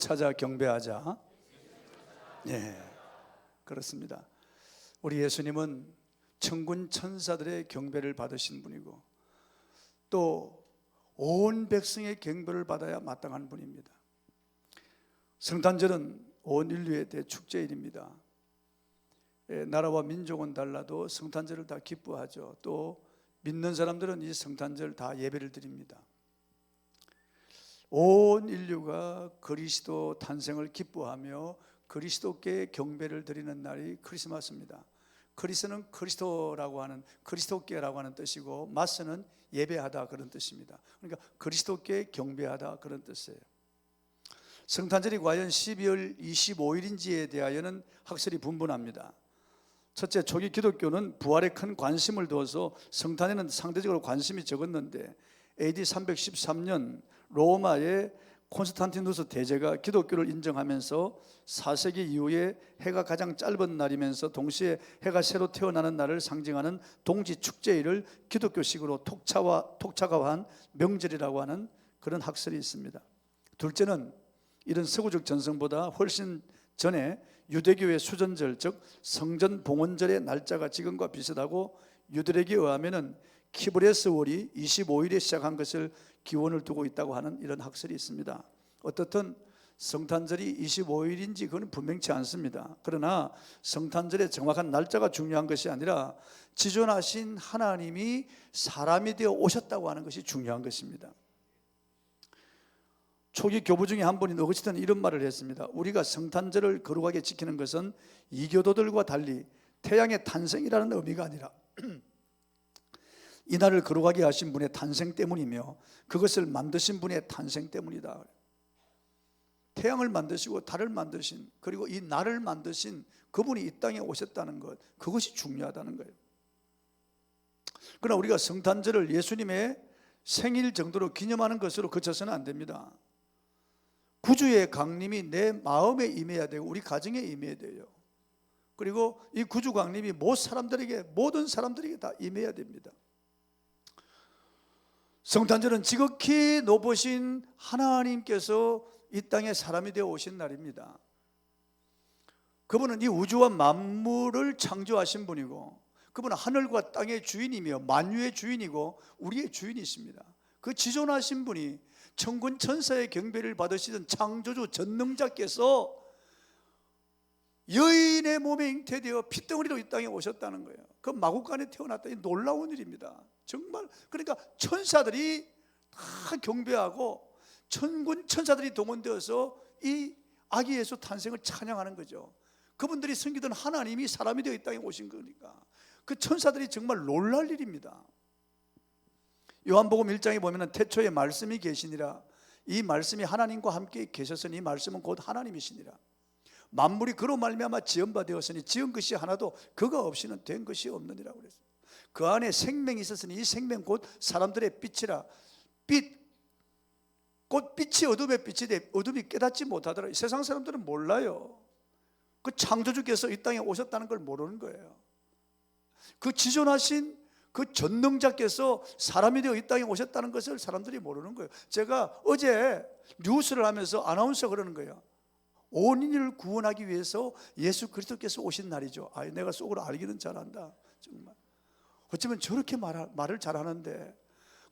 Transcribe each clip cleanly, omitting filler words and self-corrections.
찾아 경배하자. 그렇습니다. 우리 예수님은 천군 천사들의 경배를 받으신 분이고 또 온 백성의 경배를 받아야 마땅한 분입니다. 성탄절은 온 인류의 대축제일입니다. 나라와 민족은 달라도 성탄절을 다 기뻐하죠. 또 믿는 사람들은 이 성탄절 다 예배를 드립니다. 온 인류가 그리스도 탄생을 기뻐하며 그리스도께 경배를 드리는 날이 크리스마스입니다. 크리스는 그리스도라고 하는, 그리스도께라고 하는 뜻이고 마스는 예배하다 그런 뜻입니다. 그러니까 그리스도께 경배하다 그런 뜻이에요. 성탄절이 과연 12월 25일인지에 대하여는 학설이 분분합니다. 첫째, 초기 기독교는 부활에 큰 관심을 두어서 성탄에는 상대적으로 관심이 적었는데 AD 313년 로마의 콘스탄티누스 대제가 기독교를 인정하면서 4세기 이후에 해가 가장 짧은 날이면서 동시에 해가 새로 태어나는 날을 상징하는 동지 축제일을 기독교식으로 톡차가한 명절이라고 하는 그런 학설이 있습니다. 둘째는 이런 서구적 전성보다 훨씬 전에 유대교의 수전절, 즉 성전 봉헌절의 날짜가 지금과 비슷하고 유대력에 의하면은 키브레스월이 25일에 시작한 것을 기원을 두고 있다고 하는 이런 학설이 있습니다. 어떻든 성탄절이 25일인지 그건 분명치 않습니다. 그러나 성탄절의 정확한 날짜가 중요한 것이 아니라 지존하신 하나님이 사람이 되어 오셨다고 하는 것이 중요한 것입니다. 초기 교부 중에 한 분이 어거스틴은 이런 말을 했습니다. 우리가 성탄절을 거룩하게 지키는 것은 이교도들과 달리 태양의 탄생이라는 의미가 아니라 이날을 거룩하게 하신 분의 탄생 때문이며 그것을 만드신 분의 탄생 때문이다. 태양을 만드시고 달을 만드신, 그리고 이 날을 만드신 그분이 이 땅에 오셨다는 것, 그것이 중요하다는 거예요. 그러나 우리가 성탄절을 예수님의 생일 정도로 기념하는 것으로 그쳐서는 안 됩니다. 구주의 강림이 내 마음에 임해야 되고 우리 가정에 임해야 돼요. 그리고 이 구주 강림이 모든 사람들에게 다 임해야 됩니다. 성탄절은 지극히 높으신 하나님께서 이 땅에 사람이 되어 오신 날입니다. 그분은 이 우주와 만물을 창조하신 분이고 그분은 하늘과 땅의 주인이며 만유의 주인이고 우리의 주인이십니다. 그 지존하신 분이 천군 천사의 경배를 받으시던 창조주 전능자께서 여인의 몸에 잉태되어 핏덩어리로 이 땅에 오셨다는 거예요. 그 마구간에 태어났다니 놀라운 일입니다. 정말. 그러니까 천사들이 다 경배하고 천군 천사들이 동원되어서 이 아기 예수 탄생을 찬양하는 거죠. 그분들이 섬기던 하나님이 사람이 되어 이 땅에 오신 거니까 그 천사들이 정말 놀랄 일입니다. 요한복음 1장에 보면 태초에 말씀이 계시니라, 이 말씀이 하나님과 함께 계셨으니 이 말씀은 곧 하나님이시니라. 만물이 그로 말미암아 지은 바 되었으니 지은 것이 하나도 그가 없이는 된 것이 없느니라 그랬어요. 그 안에 생명이 있었으니 이 생명 곧 사람들의 빛이라. 곧 빛이 어둠의 빛이 돼 어둠이 깨닫지 못하더라. 세상 사람들은 몰라요. 그 창조주께서 이 땅에 오셨다는 걸 모르는 거예요. 그 지존하신 그 전능자께서 사람이 되어 이 땅에 오셨다는 것을 사람들이 모르는 거예요. 제가 어제 뉴스를 하면서 아나운서 그러는 거예요. 온 인류를 구원하기 위해서 예수 그리스도께서 오신 날이죠. 내가 속으로 알기는 잘한다. 정말 어쩌면 저렇게 말을 잘하는데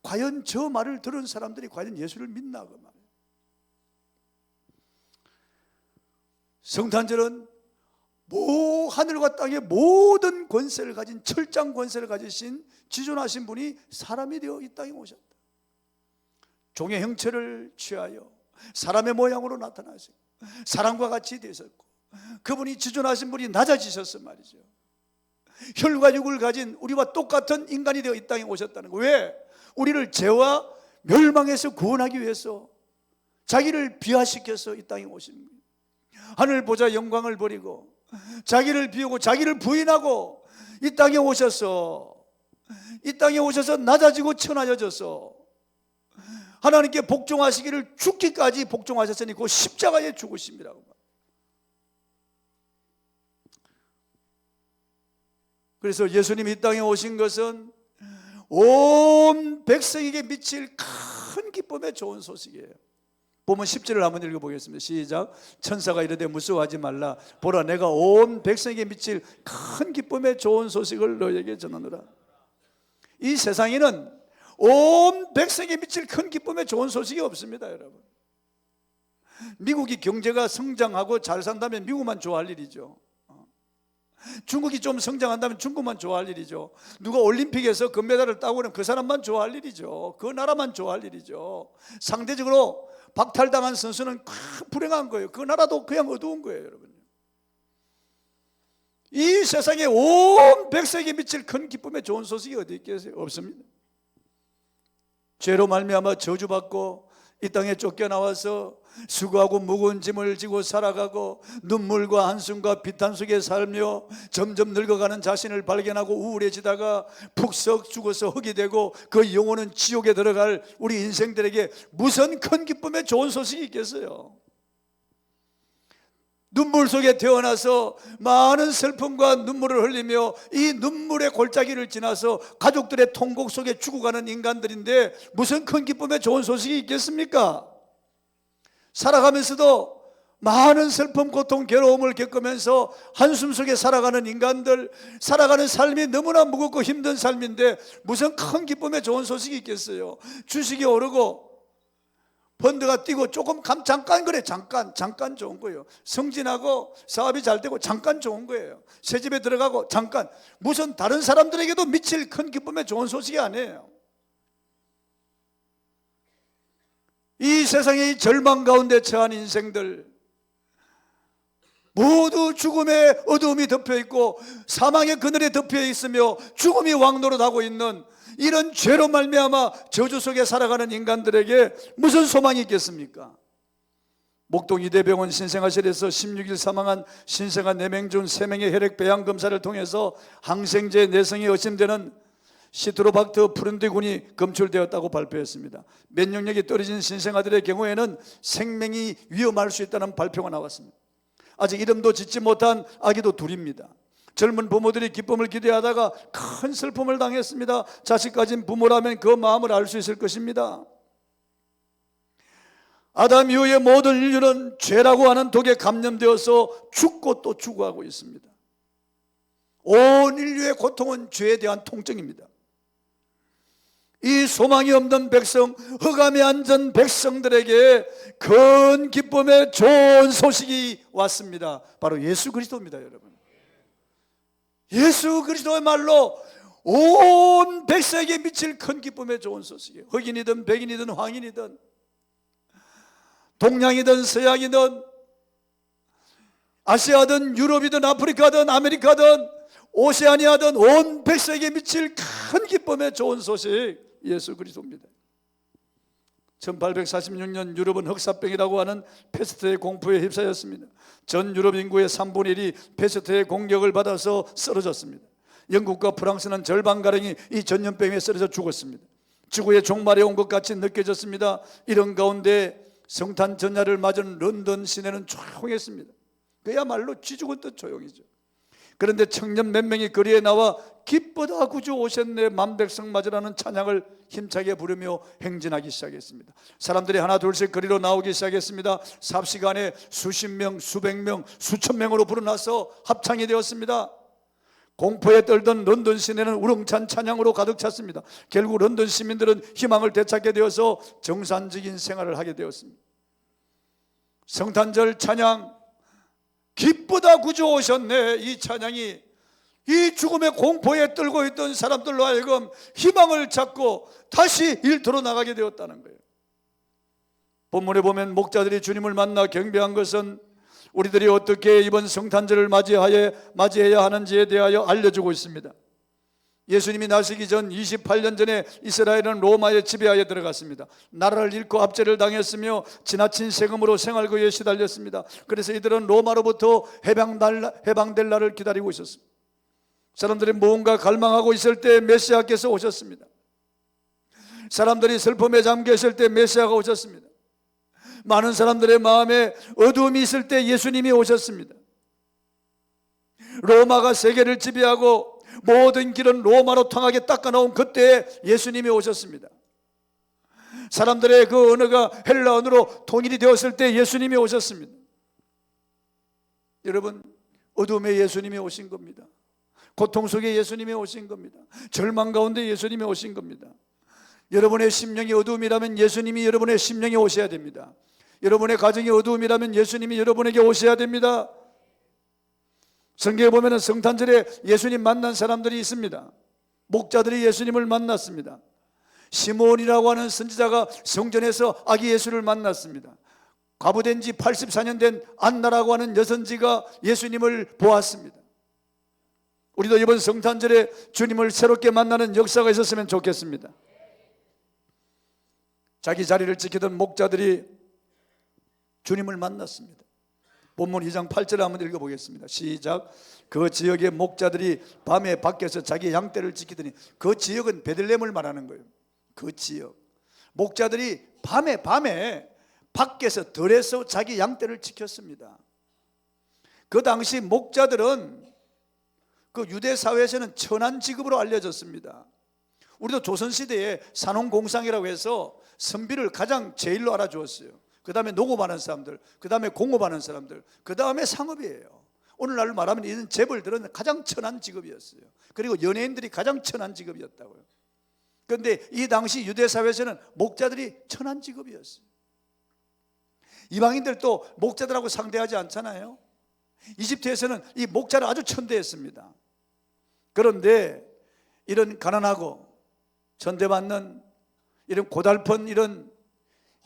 과연 저 말을 들은 사람들이 과연 예수를 믿나 그 말이에요. 성탄절은 하늘과 땅의 모든 권세를 가진 철장 권세를 가지신 지존하신 분이 사람이 되어 이 땅에 오셨다. 종의 형체를 취하여 사람의 모양으로 나타나시고 사람과 같이 되셨고 그분이 지존하신 분이 낮아지셨단 말이죠. 혈과 육을 가진 우리와 똑같은 인간이 되어 이 땅에 오셨다는 거. 왜? 우리를 죄와 멸망에서 구원하기 위해서 자기를 비하시켜서 이 땅에 오신 거예요. 하늘 보자 영광을 버리고 자기를 비우고 자기를 부인하고 이 땅에 오셔서 낮아지고 천하여져서 하나님께 복종하시기를 죽기까지 복종하셨으니 그 십자가에 죽으심이라고. 그래서 예수님이 이 땅에 오신 것은 온 백성에게 미칠 큰 기쁨의 좋은 소식이에요. 보면 10절을 한번 읽어보겠습니다. 시작. 천사가 이르되 무서워하지 말라. 보라 내가 온 백성에게 미칠 큰 기쁨의 좋은 소식을 너에게 전하노라. 이 세상에는 온 백성에게 미칠 큰 기쁨의 좋은 소식이 없습니다. 여러분, 미국이 경제가 성장하고 잘 산다면 미국만 좋아할 일이죠. 중국이 좀 성장한다면 중국만 좋아할 일이죠. 누가 올림픽에서 금메달을 따고 그러면 그 사람만 좋아할 일이죠. 그 나라만 좋아할 일이죠. 상대적으로 박탈당한 선수는 불행한 거예요. 그 나라도 그냥 어두운 거예요. 여러분, 이 세상에 온 백성에게 미칠 큰 기쁨의 좋은 소식이 어디 있겠어요? 없습니다. 죄로 말미암아 저주받고 이 땅에 쫓겨나와서 수고하고 무거운 짐을 지고 살아가고 눈물과 한숨과 비탄 속에 살며 점점 늙어가는 자신을 발견하고 우울해지다가 푹썩 죽어서 흙이 되고 그 영혼은 지옥에 들어갈 우리 인생들에게 무슨 큰 기쁨의 좋은 소식이 있겠어요? 눈물 속에 태어나서 많은 슬픔과 눈물을 흘리며 이 눈물의 골짜기를 지나서 가족들의 통곡 속에 죽어가는 인간들인데 무슨 큰 기쁨의 좋은 소식이 있겠습니까? 살아가면서도 많은 슬픔, 고통, 괴로움을 겪으면서 한숨 속에 살아가는 인간들, 살아가는 삶이 너무나 무겁고 힘든 삶인데 무슨 큰 기쁨의 좋은 소식이 있겠어요? 주식이 오르고 펀드가 뛰고 조금 잠깐 그래, 잠깐 좋은 거예요. 승진하고 사업이 잘 되고 잠깐 좋은 거예요. 새집에 들어가고 잠깐, 무슨 다른 사람들에게도 미칠 큰 기쁨의 좋은 소식이 아니에요. 이 세상의 절망 가운데 처한 인생들, 모두 죽음의 어두움이 덮여있고 사망의 그늘에 덮여 있으며 죽음이 왕노릇하고 있는 이런 죄로 말미암아 저주 속에 살아가는 인간들에게 무슨 소망이 있겠습니까? 목동 이대병원 신생아실에서 16일 사망한 신생아 4명 중 3명의 혈액 배양 검사를 통해서 항생제 내성이 의심되는 시트로박터 푸른디군이 검출되었다고 발표했습니다. 면역력이 떨어진 신생아들의 경우에는 생명이 위험할 수 있다는 발표가 나왔습니다. 아직 이름도 짓지 못한 아기도 둘입니다. 젊은 부모들이 기쁨을 기대하다가 큰 슬픔을 당했습니다. 자식 가진 부모라면 그 마음을 알 수 있을 것입니다. 아담 이후의 모든 인류는 죄라고 하는 독에 감염되어서 죽고 또 죽어가고 있습니다. 온 인류의 고통은 죄에 대한 통증입니다. 이 소망이 없는 백성, 흑암에 앉은 백성들에게 큰 기쁨의 좋은 소식이 왔습니다. 바로 예수 그리스도입니다. 여러분, 예수 그리스도의 말로 온 백성에게 미칠 큰 기쁨의 좋은 소식이에요. 흑인이든 백인이든 황인이든 동양이든 서양이든 아시아든 유럽이든 아프리카든 아메리카든 오세아니아든 온 백성에게 미칠 큰 기쁨의 좋은 소식, 예수 그리스도입니다. 1846년 유럽은 흑사병이라고 하는 페스트의 공포에 휩싸였습니다. 전 유럽 인구의 3분의 1이 페스트의 공격을 받아서 쓰러졌습니다. 영국과 프랑스는 절반가량이 이 전염병에 쓰러져 죽었습니다. 지구의 종말이 온 것 같이 느껴졌습니다. 이런 가운데 성탄 전야를 맞은 런던 시내는 조용했습니다. 그야말로 쥐죽은 듯 조용이죠. 그런데 청년 몇 명이 거리에 나와 기쁘다 구주 오셨네 만백성 맞으라는 찬양을 힘차게 부르며 행진하기 시작했습니다. 사람들이 하나 둘씩 거리로 나오기 시작했습니다. 삽시간에 수십 명, 수백 명, 수천 명으로 불어나서 합창이 되었습니다. 공포에 떨던 런던 시내는 우렁찬 찬양으로 가득 찼습니다. 결국 런던 시민들은 희망을 되찾게 되어서 정상적인 생활을 하게 되었습니다. 성탄절 찬양, 기쁘다 구주 오셨네, 이 찬양이 이 죽음의 공포에 떨고 있던 사람들로 하여금 희망을 찾고 다시 일터로 나가게 되었다는 거예요. 본문에 보면 목자들이 주님을 만나 경배한 것은 우리들이 어떻게 이번 성탄절을 맞이해야 하는지에 대하여 알려주고 있습니다. 예수님이 나시기 전 28년 전에 이스라엘은 로마의 지배하에 들어갔습니다. 나라를 잃고 압제를 당했으며 지나친 세금으로 생활고에 시달렸습니다. 그래서 이들은 로마로부터 해방될 날을 기다리고 있었습니다. 사람들이 무언가 갈망하고 있을 때 메시아께서 오셨습니다. 사람들이 슬픔에 잠겨 있을 때 메시아가 오셨습니다. 많은 사람들의 마음에 어두움이 있을 때 예수님이 오셨습니다. 로마가 세계를 지배하고 모든 길은 로마로 통하게 닦아놓은 그때에 예수님이 오셨습니다. 사람들의 그 언어가 헬라 언어로 통일이 되었을 때 예수님이 오셨습니다. 여러분, 어둠에 예수님이 오신 겁니다. 고통 속에 예수님이 오신 겁니다. 절망 가운데 예수님이 오신 겁니다. 여러분의 심령이 어두움이라면 예수님이 여러분의 심령에 오셔야 됩니다. 여러분의 가정이 어두움이라면 예수님이 여러분에게 오셔야 됩니다. 성경에 보면 성탄절에 예수님 만난 사람들이 있습니다. 목자들이 예수님을 만났습니다. 시몬이라고 하는 선지자가 성전에서 아기 예수를 만났습니다. 과부된 지 84년 된 안나라고 하는 여선지가 예수님을 보았습니다. 우리도 이번 성탄절에 주님을 새롭게 만나는 역사가 있었으면 좋겠습니다. 자기 자리를 지키던 목자들이 주님을 만났습니다. 본문 2장 8절을 한번 읽어보겠습니다. 시작. 그 지역의 목자들이 밤에 밖에서 자기 양떼를 지키더니, 그 지역은 베들레헴을 말하는 거예요. 그 지역 목자들이 밤에 밖에서 들에서 자기 양떼를 지켰습니다. 그 당시 목자들은 그 유대 사회에서는 천한 직업으로 알려졌습니다. 우리도 조선시대에 산업공상이라고 해서 선비를 가장 제일로 알아주었어요. 그 다음에 농업하는 사람들, 그 다음에 공업하는 사람들, 그 다음에 상업이에요. 오늘날로 말하면 이런 재벌들은 가장 천한 직업이었어요. 그리고 연예인들이 가장 천한 직업이었다고요. 그런데 이 당시 유대 사회에서는 목자들이 천한 직업이었어요. 이방인들도 목자들하고 상대하지 않잖아요. 이집트에서는 이 목자를 아주 천대했습니다. 그런데 이런 가난하고 천대받는 이런 고달픈 이런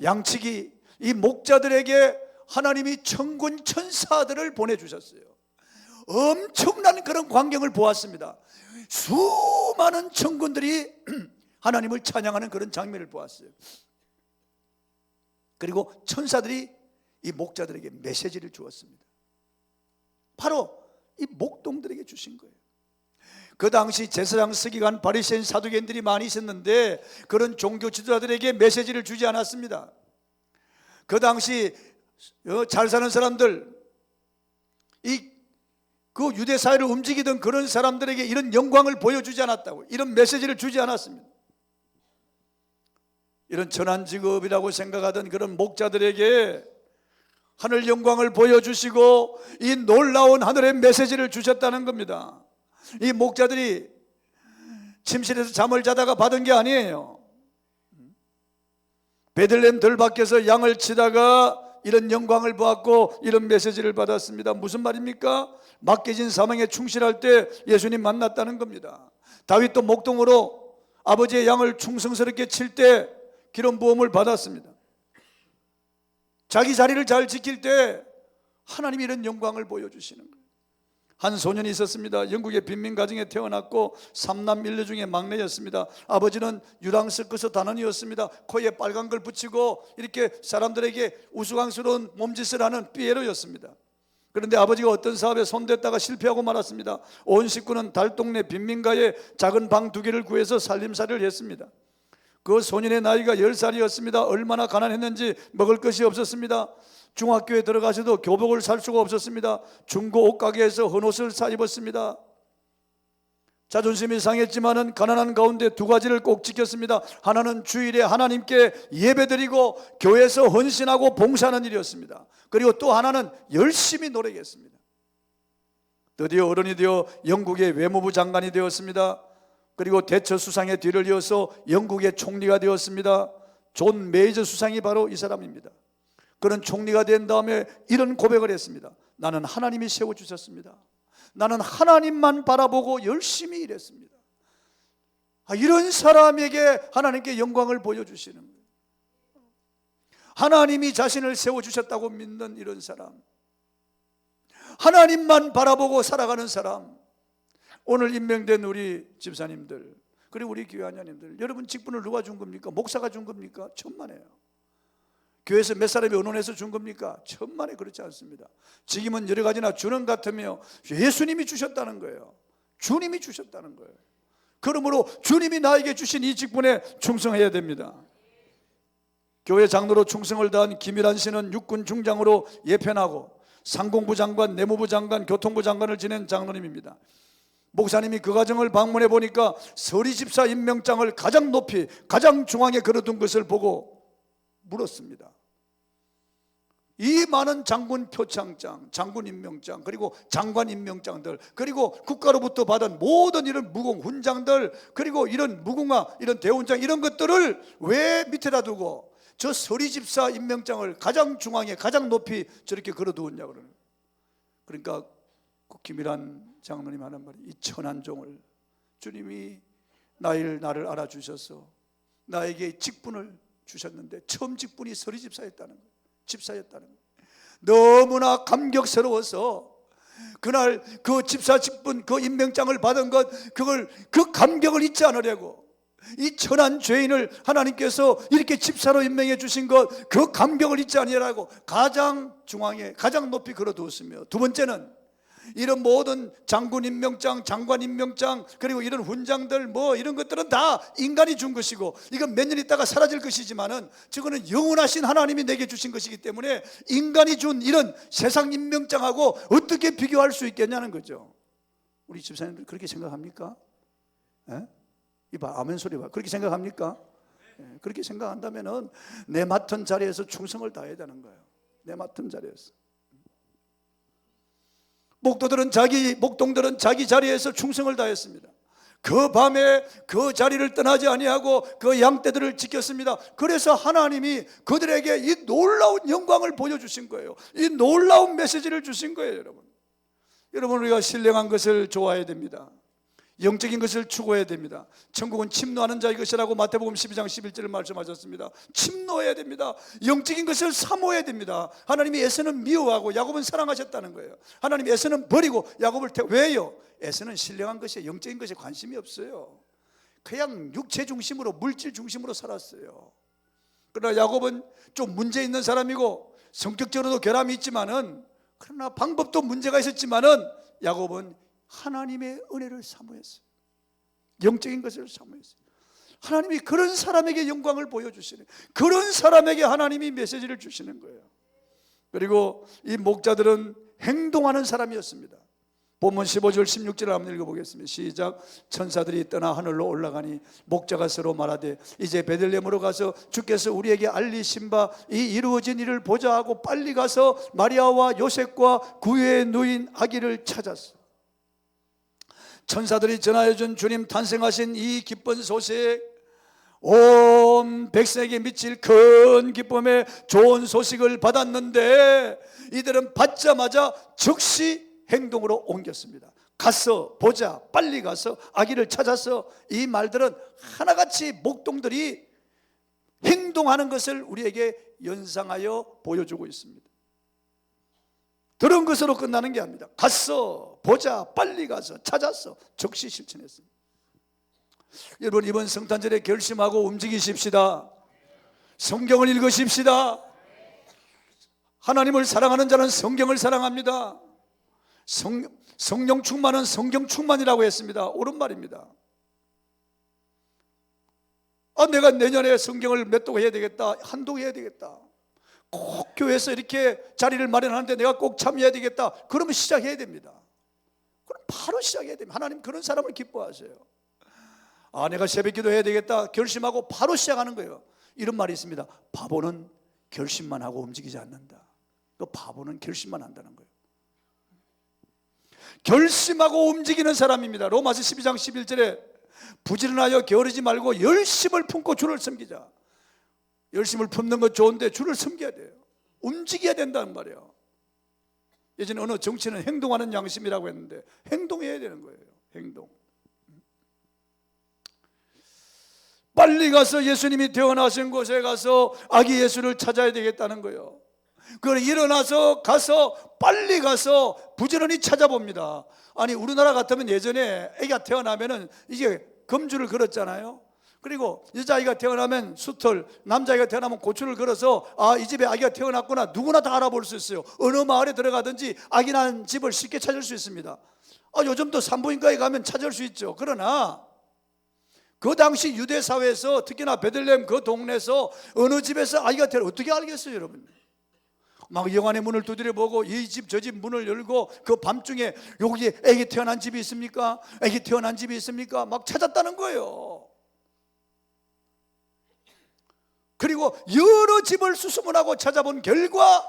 양치기, 이 목자들에게 하나님이 천군 천사들을 보내주셨어요. 엄청난 그런 광경을 보았습니다. 수많은 천군들이 하나님을 찬양하는 그런 장면을 보았어요. 그리고 천사들이 이 목자들에게 메시지를 주었습니다. 바로 이 목동들에게 주신 거예요. 그 당시 제사장, 서기관, 바리새인, 사두개인들이 많이 있었는데 그런 종교 지도자들에게 메시지를 주지 않았습니다. 그 당시 잘 사는 사람들, 그 유대 사회를 움직이던 그런 사람들에게 이런 영광을 보여주지 않았다고, 이런 메시지를 주지 않았습니다. 이런 천한 직업이라고 생각하던 그런 목자들에게 하늘 영광을 보여주시고 이 놀라운 하늘의 메시지를 주셨다는 겁니다. 이 목자들이 침실에서 잠을 자다가 받은 게 아니에요. 베들레헴 들 밖에서 양을 치다가 이런 영광을 보았고 이런 메시지를 받았습니다. 무슨 말입니까? 맡겨진 사명에 충실할 때 예수님 만났다는 겁니다. 다윗도 목동으로 아버지의 양을 충성스럽게 칠 때 기름 부음을 받았습니다. 자기 자리를 잘 지킬 때 하나님이 이런 영광을 보여주시는 거예요. 한 소년이 있었습니다. 영국의 빈민 가정에 태어났고 3남 1녀 중에 막내였습니다. 아버지는 유랑 섞어서 단원이었습니다. 코에 빨간 걸 붙이고 이렇게 사람들에게 우스꽝스러운 몸짓을 하는 피에로였습니다. 그런데 아버지가 어떤 사업에 손댔다가 실패하고 말았습니다. 온 식구는 달동네 빈민가에 작은 방 2개를 구해서 살림살이를 했습니다. 그 소년의 나이가 10살이었습니다. 얼마나 가난했는지 먹을 것이 없었습니다. 중학교에 들어가서도 교복을 살 수가 없었습니다. 중고 옷가게에서 헌옷을 사 입었습니다. 자존심이 상했지만은 가난한 가운데 2가지를 꼭 지켰습니다. 하나는 주일에 하나님께 예배드리고 교회에서 헌신하고 봉사하는 일이었습니다. 그리고 또 하나는 열심히 노력했습니다. 드디어 어른이 되어 영국의 외무부 장관이 되었습니다. 그리고 대처 수상의 뒤를 이어서 영국의 총리가 되었습니다. 존 메이저 수상이 바로 이 사람입니다. 그는 총리가 된 다음에 이런 고백을 했습니다. 나는 하나님이 세워주셨습니다. 나는 하나님만 바라보고 열심히 일했습니다. 이런 사람에게 하나님께 영광을 보여주시는 거예요. 하나님이 자신을 세워주셨다고 믿는 이런 사람, 하나님만 바라보고 살아가는 사람. 오늘 임명된 우리 집사님들, 그리고 우리 교회 안녀님들, 여러분 직분을 누가 준 겁니까? 목사가 준 겁니까? 천만에요. 교회에서 몇 사람이 언론에서 준 겁니까? 천만에 그렇지 않습니다. 직임은 여러 가지나 주는 같으며 예수님이 주셨다는 거예요. 주님이 주셨다는 거예요. 그러므로 주님이 나에게 주신 이 직분에 충성해야 됩니다. 교회 장로로 충성을 다한 김일환 씨는 육군 중장으로 예편하고 상공부 장관, 내무부 장관, 교통부 장관을 지낸 장로님입니다. 목사님이 그 가정을 방문해 보니까 서리 집사 임명장을 가장 높이 가장 중앙에 걸어둔 것을 보고 물었습니다. 이 많은 장군 표창장, 장군 임명장, 그리고 장관 임명장들, 그리고 국가로부터 받은 모든 이런 무공 훈장들, 그리고 이런 무궁화, 이런 대훈장, 이런 것들을 왜 밑에다 두고 저 서리집사 임명장을 가장 중앙에 가장 높이 저렇게 걸어두었냐 그러는. 그러니까 그 김일환 장로님 하는 말이, 이 천한 종을 주님이 나를 알아주셔서 나에게 직분을 주셨는데 처음 직분이 서리집사였다는 거예요. 집사였다는 거예요. 너무나 감격스러워서 그날 그 집사 직분, 그 임명장을 받은 것, 그 감격을 잊지 않으려고 이 천한 죄인을 하나님께서 이렇게 집사로 임명해 주신 것, 그 감격을 잊지 않으려고 가장 중앙에 가장 높이 걸어두었으며, 두 번째는 이런 모든 장군 임명장, 장관 임명장, 그리고 이런 훈장들 뭐 이런 것들은 다 인간이 준 것이고 이건 몇 년 있다가 사라질 것이지만은 저거는 영원하신 하나님이 내게 주신 것이기 때문에 인간이 준 이런 세상 임명장하고 어떻게 비교할 수 있겠냐는 거죠. 우리 집사님들 그렇게 생각합니까? 예? 이봐, 아멘 소리 봐. 그렇게 생각합니까? 예, 그렇게 생각한다면은 내 맡은 자리에서 충성을 다해야 되는 거예요. 내 맡은 자리에서. 목동들은 자기 자리에서 충성을 다했습니다. 그 밤에 그 자리를 떠나지 아니하고 그 양떼들을 지켰습니다. 그래서 하나님이 그들에게 이 놀라운 영광을 보여주신 거예요. 이 놀라운 메시지를 주신 거예요. 여러분 우리가 신령한 것을 좋아해야 됩니다. 영적인 것을 추구해야 됩니다. 천국은 침노하는 자의 것이라고 마태복음 12장 11절을 말씀하셨습니다. 침노해야 됩니다. 영적인 것을 사모해야 됩니다. 하나님이 에서는 미워하고 야곱은 사랑하셨다는 거예요. 하나님이 에서는 버리고 야곱을 왜요? 에서는 신령한 것에, 영적인 것에 관심이 없어요. 그냥 육체 중심으로, 물질 중심으로 살았어요. 그러나 야곱은 좀 문제 있는 사람이고 성격적으로도 결함이 있지만은, 그러나 방법도 문제가 있었지만은 야곱은 하나님의 은혜를 사모했어요. 영적인 것을 사모했어요. 하나님이 그런 사람에게 영광을 보여주시는, 그런 사람에게 하나님이 메시지를 주시는 거예요. 그리고 이 목자들은 행동하는 사람이었습니다. 본문 15절 16절을 한번 읽어보겠습니다. 시작. 천사들이 떠나 하늘로 올라가니 목자가 서로 말하되 이제 베들레헴으로 가서 주께서 우리에게 알리신 바 이 이루어진 일을 보자 하고 빨리 가서 마리아와 요셉과 구유에 누인 아기를 찾았어. 천사들이 전하여준 주님 탄생하신 이 기쁜 소식, 온 백성에게 미칠 큰 기쁨의 좋은 소식을 받았는데 이들은 받자마자 즉시 행동으로 옮겼습니다. 가서 보자, 빨리 가서 아기를 찾아서, 이 말들은 하나같이 목동들이 행동하는 것을 우리에게 연상하여 보여주고 있습니다. 들은 것으로 끝나는 게 아닙니다. 갔어, 보자, 빨리 가서, 찾았어, 즉시 실천했습니다. 여러분 이번 성탄절에 결심하고 움직이십시다. 성경을 읽으십시다. 하나님을 사랑하는 자는 성경을 사랑합니다. 성령 충만은 성경 충만이라고 했습니다. 옳은 말입니다. 내가 내년에 성경을 몇 독 해야 되겠다, 한 독 해야 되겠다, 꼭 교회에서 이렇게 자리를 마련하는데 내가 꼭 참여해야 되겠다, 그러면 시작해야 됩니다. 그럼 바로 시작해야 됩니다. 하나님 그런 사람을 기뻐하세요. 내가 새벽기도 해야 되겠다 결심하고 바로 시작하는 거예요. 이런 말이 있습니다. 바보는 결심만 하고 움직이지 않는다. 그 바보는 결심만 한다는 거예요. 결심하고 움직이는 사람입니다. 로마서 12장 11절에 부지런하여 게으르지 말고 열심을 품고 주를 섬기자. 열심을 품는 것 좋은데 주를 섬겨야 돼요. 움직여야 된다는 말이에요. 예전에 어느 정치는 행동하는 양심이라고 했는데 행동해야 되는 거예요. 행동. 빨리 가서 예수님이 태어나신 곳에 가서 아기 예수를 찾아야 되겠다는 거예요. 그걸 일어나서 가서 빨리 가서 부지런히 찾아봅니다. 아니 우리나라 같으면 예전에 아기가 태어나면은 이게 금줄을 걸었잖아요. 그리고 여자아이가 태어나면 수틀, 남자아이가 태어나면 고추를 걸어서 이 집에 아기가 태어났구나 누구나 다 알아볼 수 있어요. 어느 마을에 들어가든지 아기 난 집을 쉽게 찾을 수 있습니다. 요즘도 산부인과에 가면 찾을 수 있죠. 그러나 그 당시 유대 사회에서 특히나 베들레헴 그 동네에서 어느 집에서 아기가 태어나 어떻게 알겠어요, 여러분? 막 영안의 문을 두드려보고 이 집 저 집 문을 열고 그 밤중에 여기 아기 태어난 집이 있습니까? 아기 태어난 집이 있습니까? 막 찾았다는 거예요. 그리고 여러 집을 수소문하고 찾아본 결과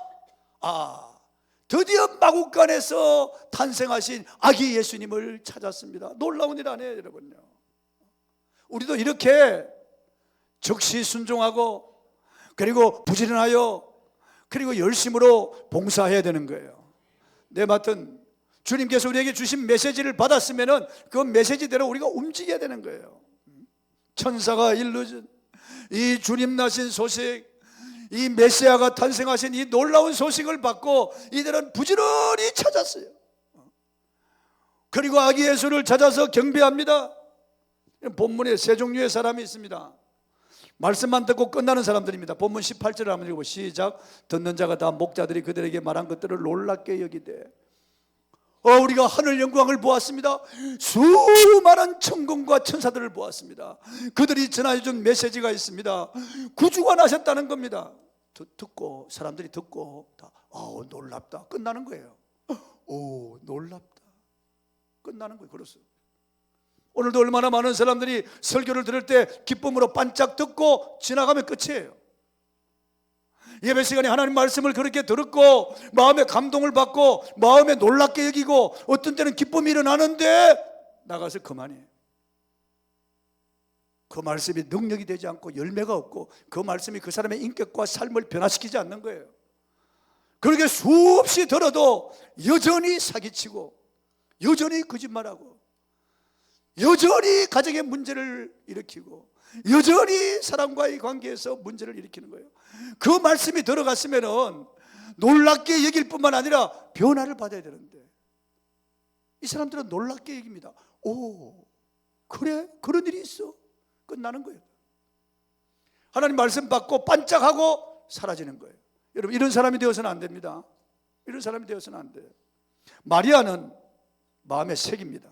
드디어 마국간에서 탄생하신 아기 예수님을 찾았습니다. 놀라운 일 아니에요, 여러분요. 우리도 이렇게 적시 순종하고 그리고 부지런하여 그리고 열심으로 봉사해야 되는 거예요. 내 맡은 주님께서 우리에게 주신 메시지를 받았으면 그 메시지대로 우리가 움직여야 되는 거예요. 천사가 일러준 이 주님 나신 소식, 이 메시아가 탄생하신 이 놀라운 소식을 받고 이들은 부지런히 찾았어요. 그리고 아기 예수를 찾아서 경배합니다. 본문에 세 종류의 사람이 있습니다. 말씀만 듣고 끝나는 사람들입니다. 본문 18절을 한번 읽어보시죠. 시작. 듣는 자가 다 목자들이 그들에게 말한 것들을 놀랍게 여기되 우리가 하늘 영광을 보았습니다. 수많은 천군과 천사들을 보았습니다. 그들이 전해준 메시지가 있습니다. 구주가 나셨다는 겁니다. 듣고 사람들이 듣고 다 놀랍다 끝나는 거예요. 놀랍다 끝나는 거예요. 그렇소. 오늘도 얼마나 많은 사람들이 설교를 들을 때 기쁨으로 반짝 듣고 지나가면 끝이에요. 예배 시간에 하나님 말씀을 그렇게 듣고 마음에 감동을 받고 마음에 놀랍게 여기고 어떤 때는 기쁨이 일어나는데 나가서 그만이에요. 그 말씀이 능력이 되지 않고 열매가 없고 그 말씀이 그 사람의 인격과 삶을 변화시키지 않는 거예요. 그렇게 수없이 들어도 여전히 사기치고 여전히 거짓말하고 여전히 가정의 문제를 일으키고 여전히 사람과의 관계에서 문제를 일으키는 거예요. 그 말씀이 들어갔으면 놀랍게 여길 뿐만 아니라 변화를 받아야 되는데 이 사람들은 놀랍게 여깁니다. 그래? 그런 일이 있어? 끝나는 거예요. 하나님 말씀 받고 반짝하고 사라지는 거예요. 여러분 이런 사람이 되어서는 안 됩니다. 이런 사람이 되어서는 안 돼요. 마리아는 마음에 새깁니다.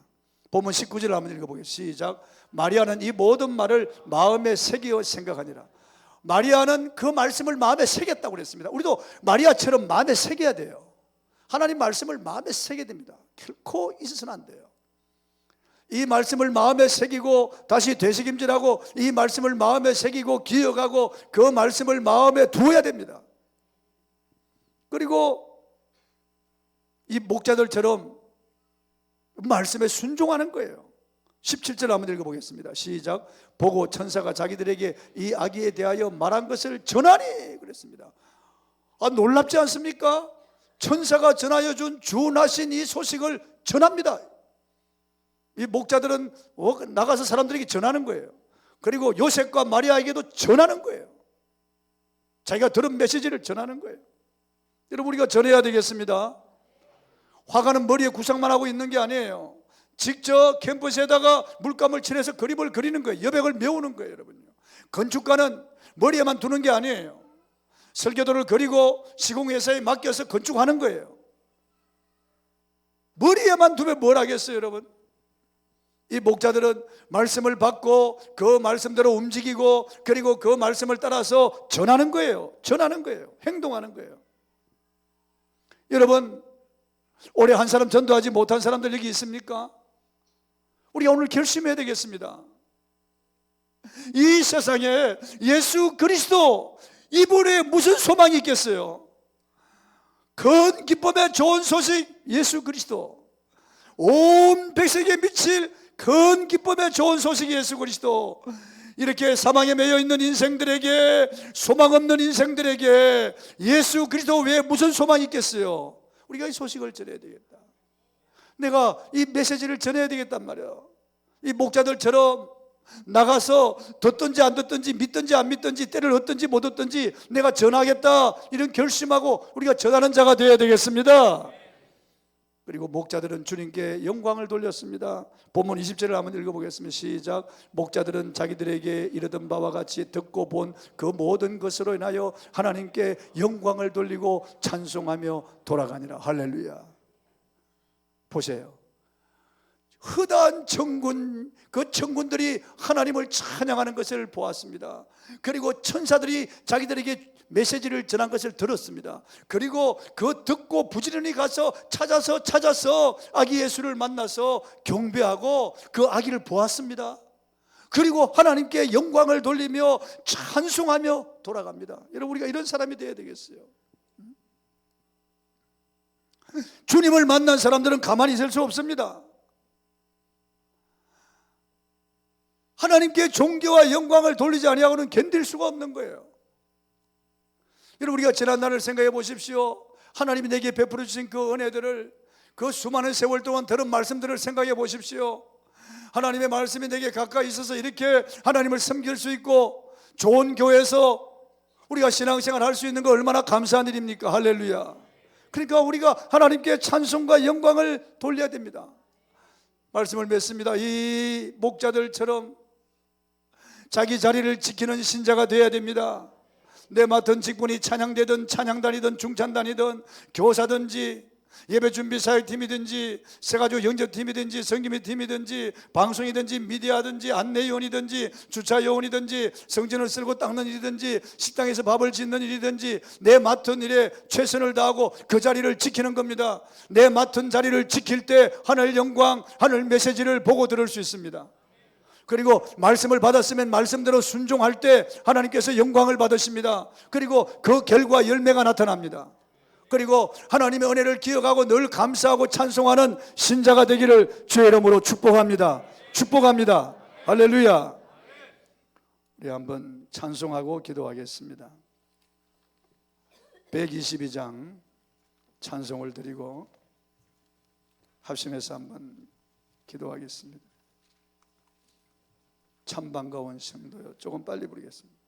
본문 19절을 한번 읽어보겠습니다. 시작. 마리아는 이 모든 말을 마음에 새기어 생각하니라. 마리아는 그 말씀을 마음에 새겼다고 그랬습니다. 우리도 마리아처럼 마음에 새겨야 돼요. 하나님 말씀을 마음에 새겨야 됩니다. 결코 있어서는 안 돼요. 이 말씀을 마음에 새기고 다시 되새김질하고 이 말씀을 마음에 새기고 기억하고 그 말씀을 마음에 두어야 됩니다. 그리고 이 목자들처럼 말씀에 순종하는 거예요. 17절 한번 읽어보겠습니다. 시작. 보고 천사가 자기들에게 이 아기에 대하여 말한 것을 전하니 그랬습니다. 놀랍지 않습니까? 천사가 전하여 준 주 나신 이 소식을 전합니다. 이 목자들은 나가서 사람들에게 전하는 거예요. 그리고 요셉과 마리아에게도 전하는 거예요. 자기가 들은 메시지를 전하는 거예요. 여러분 우리가 전해야 되겠습니다. 화가는 머리에 구상만 하고 있는 게 아니에요. 직접 캔버스에다가 물감을 칠해서 그림을 그리는 거예요. 여백을 메우는 거예요, 여러분요. 건축가는 머리에만 두는 게 아니에요. 설계도를 그리고 시공회사에 맡겨서 건축하는 거예요. 머리에만 두면 뭘 하겠어요, 여러분? 이 목자들은 말씀을 받고 그 말씀대로 움직이고 그리고 그 말씀을 따라서 전하는 거예요. 전하는 거예요. 행동하는 거예요. 여러분 올해 한 사람 전도하지 못한 사람들 여기 있습니까? 우리가 오늘 결심해야 되겠습니다. 이 세상에 예수 그리스도 이분에 무슨 소망이 있겠어요? 큰 기쁨의 좋은 소식 예수 그리스도, 온 백성에게 미칠 큰 기쁨의 좋은 소식 예수 그리스도. 이렇게 사망에 매여 있는 인생들에게, 소망 없는 인생들에게 예수 그리스도 외에 무슨 소망이 있겠어요? 우리가 이 소식을 전해야 되겠다. 내가 이 메시지를 전해야 되겠단 말이에요. 이 목자들처럼 나가서 듣든지 안 듣든지 믿든지 안 믿든지 때를 얻든지 못 얻든지 내가 전하겠다 이런 결심하고 우리가 전하는 자가 되어야 되겠습니다. 그리고 목자들은 주님께 영광을 돌렸습니다. 본문 20절을 한번 읽어보겠습니다. 시작. 목자들은 자기들에게 이르던 바와 같이 듣고 본 그 모든 것으로 인하여 하나님께 영광을 돌리고 찬송하며 돌아가니라. 할렐루야. 보세요. 허다한 천군, 그 천군들이 하나님을 찬양하는 것을 보았습니다. 그리고 천사들이 자기들에게 메시지를 전한 것을 들었습니다. 그리고 그 듣고 부지런히 가서 찾아서 아기 예수를 만나서 경배하고 그 아기를 보았습니다. 그리고 하나님께 영광을 돌리며 찬송하며 돌아갑니다. 여러분, 우리가 이런 사람이 되어야 되겠어요. 주님을 만난 사람들은 가만히 있을 수 없습니다. 하나님께 존귀와 영광을 돌리지 아니하고는 견딜 수가 없는 거예요. 여러분, 우리가 지난날을 생각해 보십시오. 하나님이 내게 베풀어 주신 그 은혜들을, 그 수많은 세월 동안 들은 말씀들을 생각해 보십시오. 하나님의 말씀이 내게 가까이 있어서 이렇게 하나님을 섬길 수 있고 좋은 교회에서 우리가 신앙생활 할 수 있는 거 얼마나 감사한 일입니까? 할렐루야. 그러니까 우리가 하나님께 찬송과 영광을 돌려야 됩니다. 말씀을 맺습니다. 이 목자들처럼 자기 자리를 지키는 신자가 되어야 됩니다. 내 맡은 직분이 찬양대든 찬양단이든 중찬단이든 교사든지 예배준비사역팀이든지 세가족 영접팀이든지 성김의팀이든지 방송이든지 미디어든지 안내요원이든지 주차요원이든지 성전을 쓸고 닦는 일이든지 식당에서 밥을 짓는 일이든지 내 맡은 일에 최선을 다하고 그 자리를 지키는 겁니다. 내 맡은 자리를 지킬 때 하늘 영광, 하늘 메시지를 보고 들을 수 있습니다. 그리고 말씀을 받았으면 말씀대로 순종할 때 하나님께서 영광을 받으십니다. 그리고 그 결과 열매가 나타납니다. 그리고 하나님의 은혜를 기억하고 늘 감사하고 찬송하는 신자가 되기를 주의 이름으로 축복합니다. 축복합니다. 할렐루야. 우리 한번 찬송하고 기도하겠습니다. 122장 찬송을 드리고 합심해서 한번 기도하겠습니다. 참 반가운 성도요. 조금 빨리 부르겠습니다.